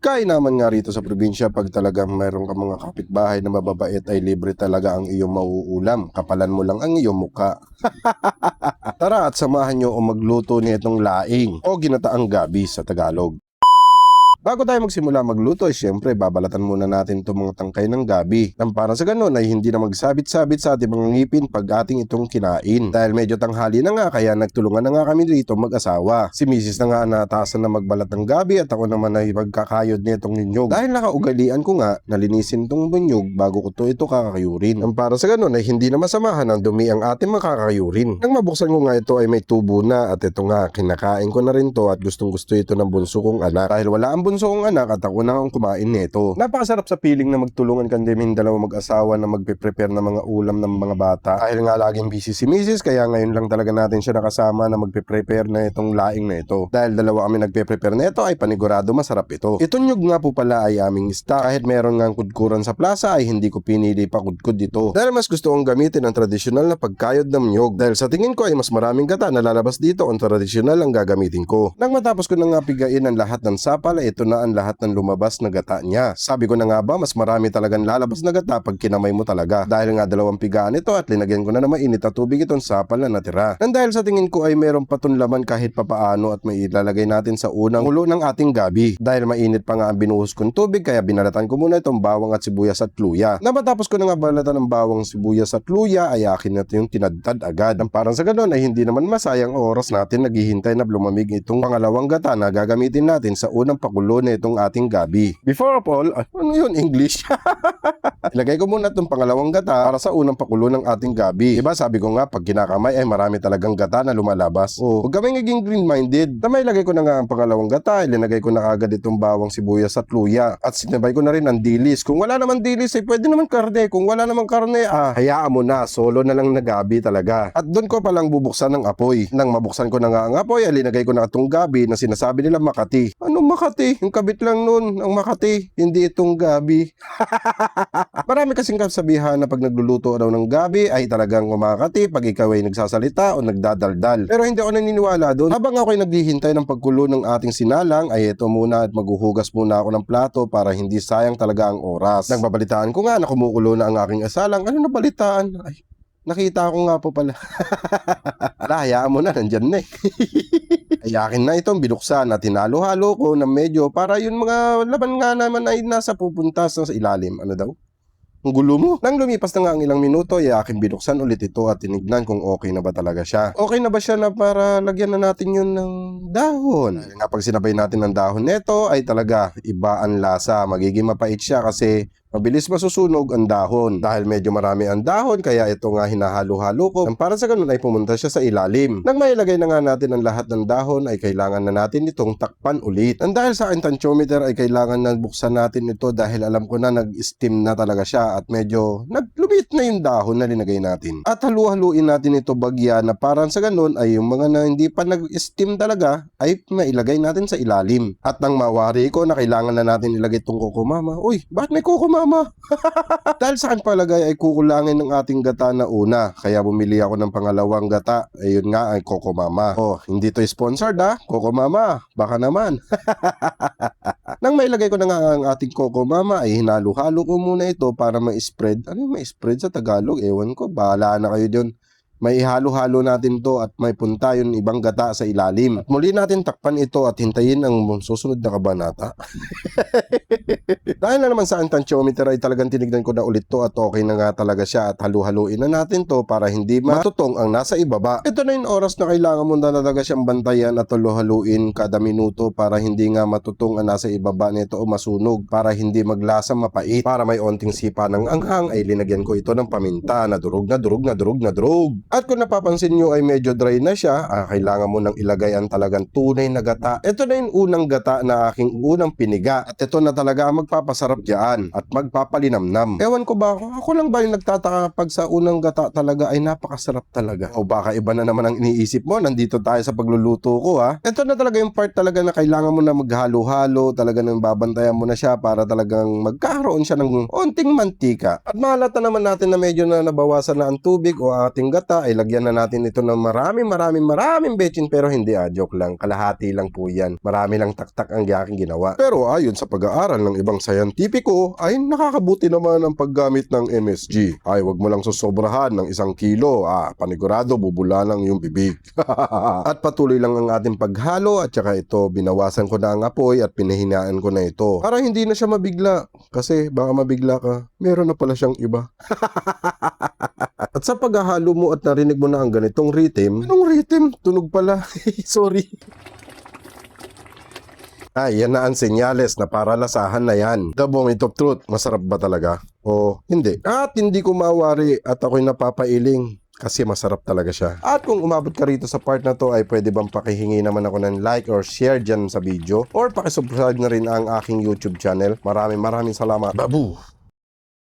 Kaya naman nga rito sa probinsya pag talagang mayroon ka mga kapitbahay na mababait ay libre talaga ang iyong mauulam. Kapalan mo lang ang iyong muka. Tara at samahan nyo o magluto nitong laing o ginataang gabi sa Tagalog. Bago tayo magsimula magluto ay syempre babalatan muna natin itong mga tangkay ng gabi nang para sa ganun ay hindi na magsabit-sabit sa ating mga ngipin pag ating itong kinain. Dahil medyo tanghali na nga kaya nagtulungan na nga kami dito mag-asawa. Si Mrs. na nga nataasan na magbalat ng gabi at ako naman ay magkakayod nitong ninyog. Dahil nakaugalian ko nga nalinisin itong bunyog bago ko ito kakayurin. Nang para sa ganun ay hindi na masamahan ng dumi ang ating makakayurin. Nang mabuksan ko nga ito ay may tubo na at ito nga kinakain ko na rin to at gustong gusto ito ng bunso kong anak. Dahil wala ang bunso kong anak at ako na akong kumain nito. Napakasarap sa piling na magtulungan kaming dalawa mag-asawa na magpe-prepare ng mga ulam ng mga bata. Dahil nga laging busy si Mrs. kaya ngayon lang talaga natin siya nakasama na magpe-prepare na itong laing na ito. Dahil dalawa kami nagpe-prepare na ito ay panigurado masarap ito. Itong nyug nga po pala ay aming stock. Kahit meron nga kudkuran sa plaza ay hindi ko pinili pa kudkud dito. Dahil mas gusto kong gamitin ang tradisyonal na pagkayod ng nyug. Dahil sa tingin ko ay mas maraming gata na lalabas dito kung tradisyonal ang gagamitin ko. Nang matapos ko na nga pigain ang lahat ng sapal ay ito na ang lahat ng lumabas na gata niya. Sabi ko na nga ba, mas marami talagang lalabas na gata pag kinamay mo talaga. Dahil nga dalawang pigaan ito at linagyan ko na mainit na tubig itong sapal na natira. Nang dahil sa tingin ko ay mayroong patun laman kahit papaano at may ilalagay natin sa unang ulo ng ating gabi. Dahil mainit pa nga ang binuhos kong tubig kaya binalatan ko muna itong bawang at sibuyas at luya. Nang matapos ko na nga balatan ng bawang, sibuyas at luya ay akin na yung tinadtad agad. Nang parang sa ganun ay hindi naman masayang oras natin naghihintay na lumamig itong pangalawang gata na gagamitin natin sa unang pakulo na itong ating gabi. Before of all, ano yun English? Ilagay ko muna itong pangalawang gata para sa unang pakulo ng ating gabi. Diba sabi ko nga pag kinakamay ay marami talagang gata na lumalabas. Huwag kami naging green-minded. Tamay ilagay ko na nga ang pangalawang gata, ilinagay ko na agad itong bawang, sibuyas at luya. At sinabay ko na rin ang dilis. Kung wala naman dilis ay pwede naman karne. Kung wala naman karne, hayaan mo na. Solo na lang na gabi talaga. At doon ko palang bubuksan ng apoy. Nang mabuksan ko na nga ang apoy, ay linagay ko na itong gabi na sinasabi nila Makati. Ano Makati? Yung kabit lang nun, ang Makati. Hindi itong gabi. Marami kasing kasabihan na pag nagluluto daw ng gabi ay talagang umakati pag ikaw ay nagsasalita o nagdadaldal. Pero hindi ako naniniwala doon. Habang ako ay naghihintay ng pagkulo ng ating sinalang ay ito muna at maghuhugas muna ako ng plato para hindi sayang talaga ang oras. Nagbabalitaan ko nga na kumukulo na ang aking asalang. Ano na balitaan? Ay, nakita ko nga po pala. Hayaan mo na, nandyan na eh. Ay akin na itong binuksan at hinalo-halo ko na medyo para yung mga laban nga naman ay nasa pupuntas sa ilalim. Ano daw? Ang gulo mo. Nang lumipas na nga ang ilang minuto, ay aking binuksan ulit ito at tinignan kung okay na ba talaga siya. Okay na ba siya na para lagyan na natin yun ng dahon? Nga pag sinabay natin ng dahon nito ay talaga iba ang lasa. Magiging mapait siya kasi mabilis masusunog ang dahon. Dahil medyo marami ang dahon, kaya ito nga hinahalo-halo ko. Nang para sa ganun ay pumunta siya sa ilalim. Nang mailagay na nga natin ang lahat ng dahon, ay kailangan na natin itong takpan ulit. Nang dahil sa aking tantiometer ay kailangan na buksan natin ito dahil alam ko na nag-steam na talaga siya at medyo naglumit na yung dahon na linagay natin. At halu-haluin natin ito bagya na parang sa ganun ay yung mga na hindi pa nag-steam talaga ay mailagay natin sa ilalim. At nang mawari ko na kailangan na natin ilagay itong kokomama. Uy, bakit may kokomama? Dahil sa akin palagay ay kukulangin ng ating gata na una. Kaya bumili ako ng pangalawang gata. Ayun nga ay Coco Mama. Hindi to sponsored Coco Mama. Baka naman. Nang mailagay ko na nga ang ating Coco Mama ay hinalo-halo ko muna ito para ma-spread. Ano yung ma-spread sa Tagalog? Ewan ko. Bahala na kayo dyan. May ihalo-halo natin to at may punta yung ibang gata sa ilalim. At muli natin takpan ito at hintayin ang susunod na kabanata. Dahil na naman sa antantiometer ay talagang tinignan ko na ulit to at okay na nga talaga siya at halu-haluin na natin to para hindi matutong ang nasa ibaba. Ito na yung oras na kailangan mo na talaga siyang bantayan at halu-haluin kada minuto para hindi nga matutong ang nasa ibaba nito o masunog para hindi maglasa mapait. Para may onting sipa ng anghang ay linagyan ko ito ng paminta na durog na durog na durog na durog. At kung napapansin nyo ay medyo dry na siya, kailangan mo nang ilagay ang talagang tunay na gata. Ito na yung unang gata na aking unang piniga. At ito na talaga ang magpapasarap dyan at magpapalinamnam. Ewan ko ba, ako lang ba yung nagtataka pag sa unang gata talaga ay napakasarap talaga? O baka iba na naman ang iniisip mo, nandito tayo sa pagluluto ko Ito na talaga yung part talaga na kailangan mo na maghalo-halo, talaga nang babantayan mo na siya para talagang magkaroon siya ng onting mantika. At mahalata naman natin na medyo na nabawasan na ang tubig o ating gata pala ay lagyan na natin ito ng maraming betchin, pero hindi joke lang. Kalahati lang po yan. Marami lang taktak ang aking ginawa. Pero ayon sa pag-aaral ng ibang sayantipiko ay nakakabuti naman ang paggamit ng MSG. Ay wag mo lang susobrahan ng 1 kilo. Panigurado bubula lang yung bibig. At patuloy lang ang ating paghalo at saka ito binawasan ko na ang apoy at pinahinaan ko na ito. Para hindi na siya mabigla. Kasi baka mabigla ka, meron na pala siyang iba. At sa paghahalo mo at narinig mo na ang ganitong rhythm, anong rhythm? Tunog pala. Sorry. Yan na ang senyales na para lasahan na yan. The moment of truth, masarap ba talaga? O hindi? At hindi ko mawari at ako'y napapailing. Kasi masarap talaga siya. At kung umabot ka rito sa part na to ay pwede bang pakihingi naman ako ng like or share dyan sa video or pakisubscribe na rin ang aking YouTube channel. Maraming salamat. Babu!